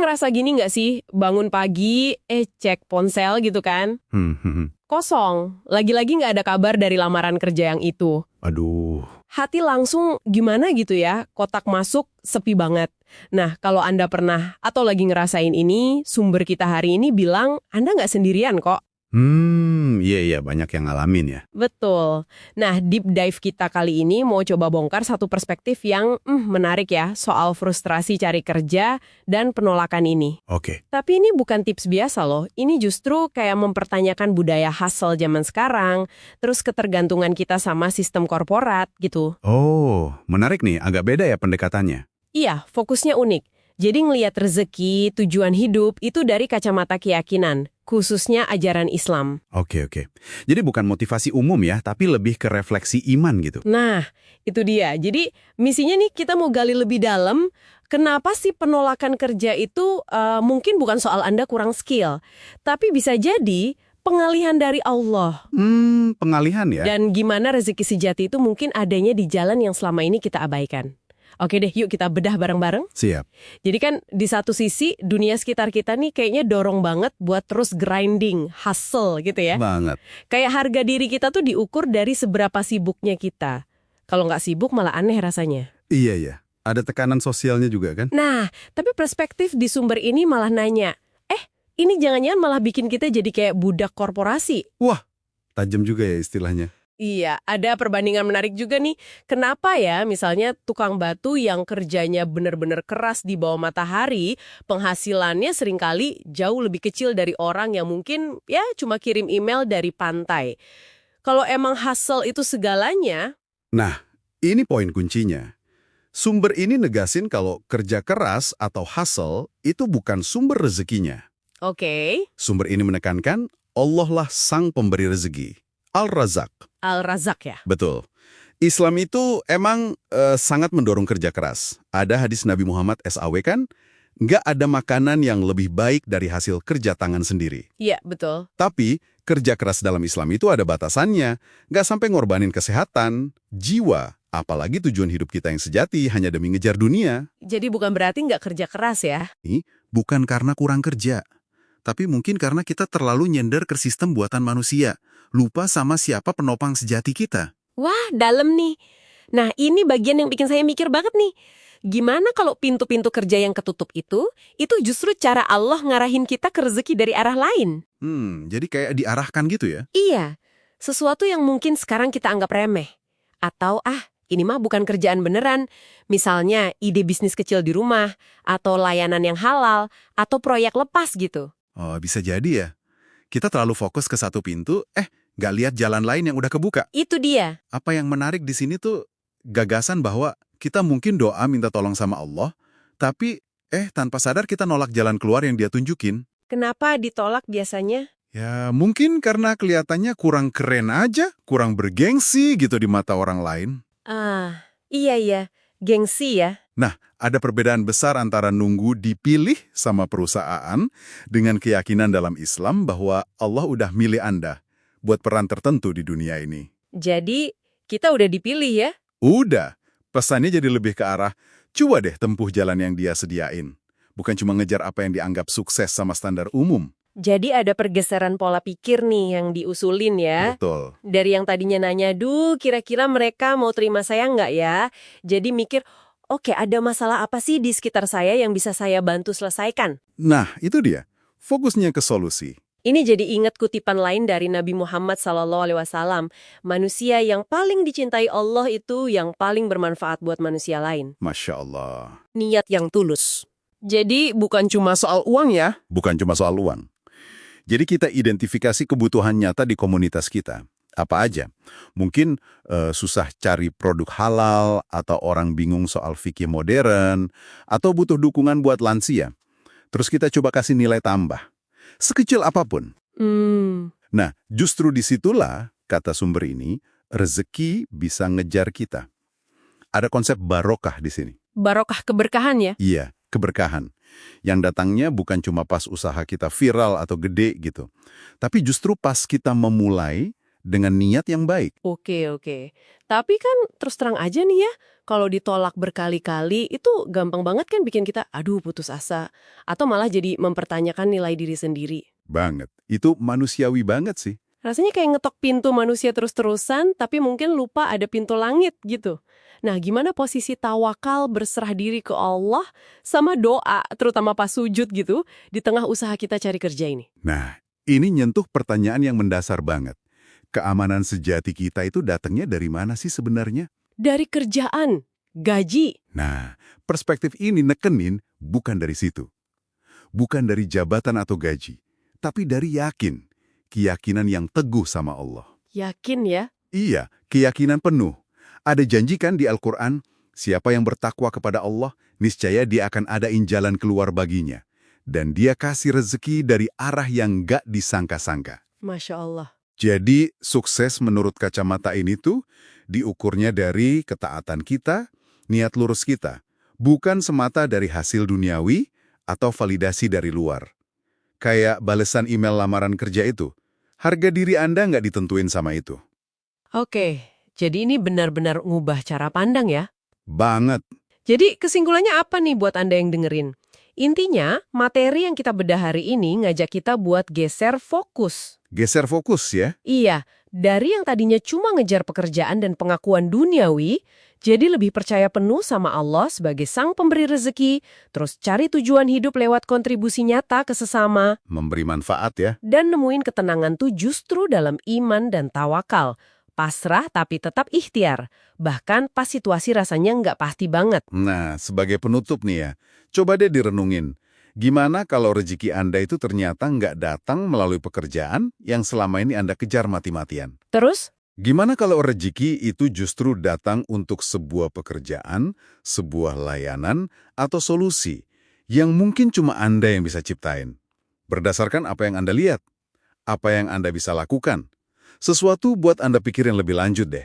ngerasa gini nggak sih? Bangun pagi, cek ponsel gitu kan? Kosong. Lagi-lagi nggak ada kabar dari lamaran kerja yang itu. Aduh. Hati langsung gimana gitu ya, kotak masuk sepi banget. Nah, kalau Anda pernah atau lagi ngerasain ini, sumber kita hari ini bilang Anda nggak sendirian kok. Iya banyak yang ngalamin ya. Betul. Nah, deep dive kita kali ini mau coba bongkar satu perspektif yang menarik ya, soal frustrasi cari kerja dan penolakan ini. Oke. Tapi ini bukan tips biasa loh, ini justru kayak mempertanyakan budaya hustle zaman sekarang, terus ketergantungan kita sama sistem korporat gitu. Oh, menarik nih, agak beda ya pendekatannya. Iya, fokusnya unik. Jadi ngelihat rezeki, tujuan hidup itu dari kacamata keyakinan, khususnya ajaran Islam. Oke. Jadi bukan motivasi umum ya, tapi lebih ke refleksi iman gitu. Nah, itu dia. Jadi misinya nih kita mau gali lebih dalam, kenapa sih penolakan kerja itu mungkin bukan soal Anda kurang skill, tapi bisa jadi pengalihan dari Allah. Pengalihan ya? Dan gimana rezeki sejati itu mungkin adanya di jalan yang selama ini kita abaikan. Oke deh, yuk kita bedah bareng-bareng. Siap. Jadi kan di satu sisi dunia sekitar kita nih kayaknya dorong banget buat terus grinding, hustle gitu ya. Banget. Kayak harga diri kita tuh diukur dari seberapa sibuknya kita. Kalau nggak sibuk malah aneh rasanya. Iya. Ada tekanan sosialnya juga kan? Nah, tapi perspektif di sumber ini malah nanya, ini jangan-jangan malah bikin kita jadi kayak budak korporasi. Wah, tajam juga ya istilahnya. Iya, ada perbandingan menarik juga nih. Kenapa ya misalnya tukang batu yang kerjanya benar-benar keras di bawah matahari, penghasilannya seringkali jauh lebih kecil dari orang yang mungkin ya cuma kirim email dari pantai. Kalau emang hustle itu segalanya. Nah, ini poin kuncinya. Sumber ini negasin kalau kerja keras atau hustle itu bukan sumber rezekinya. Oke. Sumber ini menekankan Allah lah sang pemberi rezeki. Al-Razak. Al-Razak ya? Betul. Islam itu emang sangat mendorong kerja keras. Ada hadis Nabi Muhammad SAW kan, nggak ada makanan yang lebih baik dari hasil kerja tangan sendiri. Iya, betul. Tapi kerja keras dalam Islam itu ada batasannya. Nggak sampai ngorbanin kesehatan, jiwa, apalagi tujuan hidup kita yang sejati hanya demi ngejar dunia. Jadi bukan berarti nggak kerja keras ya? Ini bukan karena kurang kerja, tapi mungkin karena kita terlalu nyender ke sistem buatan manusia. Lupa sama siapa penopang sejati kita. Wah, dalam nih. Nah, ini bagian yang bikin saya mikir banget nih. Gimana kalau pintu-pintu kerja yang ketutup itu justru cara Allah ngarahin kita ke rezeki dari arah lain? Jadi kayak diarahkan gitu ya? Iya, sesuatu yang mungkin sekarang kita anggap remeh. Atau, ini mah bukan kerjaan beneran. Misalnya, ide bisnis kecil di rumah, atau layanan yang halal, atau proyek lepas gitu. Oh, bisa jadi ya. Kita terlalu fokus ke satu pintu, nggak lihat jalan lain yang udah kebuka. Itu dia. Apa yang menarik di sini tuh gagasan bahwa kita mungkin doa minta tolong sama Allah, tapi tanpa sadar kita nolak jalan keluar yang dia tunjukin. Kenapa ditolak biasanya? Ya mungkin karena kelihatannya kurang keren aja, kurang bergengsi gitu di mata orang lain. Iya, gengsi ya. Nah, ada perbedaan besar antara nunggu dipilih sama perusahaan dengan keyakinan dalam Islam bahwa Allah udah milih Anda buat peran tertentu di dunia ini. Jadi, kita udah dipilih ya? Udah. Pesannya jadi lebih ke arah, coba deh tempuh jalan yang dia sediain. Bukan cuma ngejar apa yang dianggap sukses sama standar umum. Jadi ada pergeseran pola pikir nih yang diusulin ya. Betul. Dari yang tadinya nanya, kira-kira mereka mau terima saya nggak ya? Jadi mikir, oke, ada masalah apa sih di sekitar saya yang bisa saya bantu selesaikan? Nah, itu dia. Fokusnya ke solusi. Ini jadi ingat kutipan lain dari Nabi Muhammad SAW. Manusia yang paling dicintai Allah itu yang paling bermanfaat buat manusia lain. Masya Allah. Niat yang tulus. Jadi bukan cuma soal uang ya? Bukan cuma soal uang. Jadi kita identifikasi kebutuhan nyata di komunitas kita. Apa aja? Mungkin susah cari produk halal, atau orang bingung soal fikih modern, atau butuh dukungan buat lansia. Terus kita coba kasih nilai tambah. Sekecil apapun. Nah, justru disitulah, kata sumber ini, rezeki bisa ngejar kita. Ada konsep barokah di sini. Barokah keberkahan ya? Iya, keberkahan. Yang datangnya bukan cuma pas usaha kita viral atau gede gitu. Tapi justru pas kita memulai dengan niat yang baik. Oke, oke. Tapi kan terus terang aja nih ya, kalau ditolak berkali-kali itu gampang banget kan bikin kita, aduh putus asa. Atau malah jadi mempertanyakan nilai diri sendiri. Banget. Itu manusiawi banget sih. Rasanya kayak ngetok pintu manusia terus-terusan, tapi mungkin lupa ada pintu langit gitu. Nah, gimana posisi tawakal berserah diri ke Allah sama doa, terutama pas sujud gitu, di tengah usaha kita cari kerja ini? Nah, ini nyentuh pertanyaan yang mendasar banget. Keamanan sejati kita itu datangnya dari mana sih sebenarnya? Dari kerjaan, gaji. Nah, perspektif ini nekenin bukan dari situ. Bukan dari jabatan atau gaji, tapi dari yakin. Keyakinan yang teguh sama Allah. Yakin ya? Iya, keyakinan penuh. Ada janji kan di Al-Quran, siapa yang bertakwa kepada Allah, niscaya dia akan adain jalan keluar baginya. Dan dia kasih rezeki dari arah yang gak disangka-sangka. Masya Allah. Jadi, sukses menurut kacamata ini tuh diukurnya dari ketaatan kita, niat lurus kita, bukan semata dari hasil duniawi atau validasi dari luar. Kayak balesan email lamaran kerja itu, harga diri Anda nggak ditentuin sama itu. Oke, jadi ini benar-benar ngubah cara pandang ya? Banget. Jadi kesimpulannya apa nih buat Anda yang dengerin? Intinya, materi yang kita bedah hari ini ngajak kita buat geser fokus. Geser fokus ya. Iya, dari yang tadinya cuma ngejar pekerjaan dan pengakuan duniawi, jadi lebih percaya penuh sama Allah sebagai sang pemberi rezeki, terus cari tujuan hidup lewat kontribusi nyata ke sesama, Memberi manfaat ya. dan nemuin ketenangan tuh justru dalam iman dan tawakal. Pasrah tapi tetap ikhtiar, bahkan pas situasi rasanya nggak pasti banget. Nah, sebagai penutup nih ya, coba deh direnungin. Gimana kalau rezeki Anda itu ternyata nggak datang melalui pekerjaan yang selama ini Anda kejar mati-matian? Terus, Gimana kalau rezeki itu justru datang untuk sebuah pekerjaan, sebuah layanan, atau solusi yang mungkin cuma Anda yang bisa ciptain? Berdasarkan apa yang Anda lihat, apa yang Anda bisa lakukan. Sesuatu buat Anda pikirin lebih lanjut deh.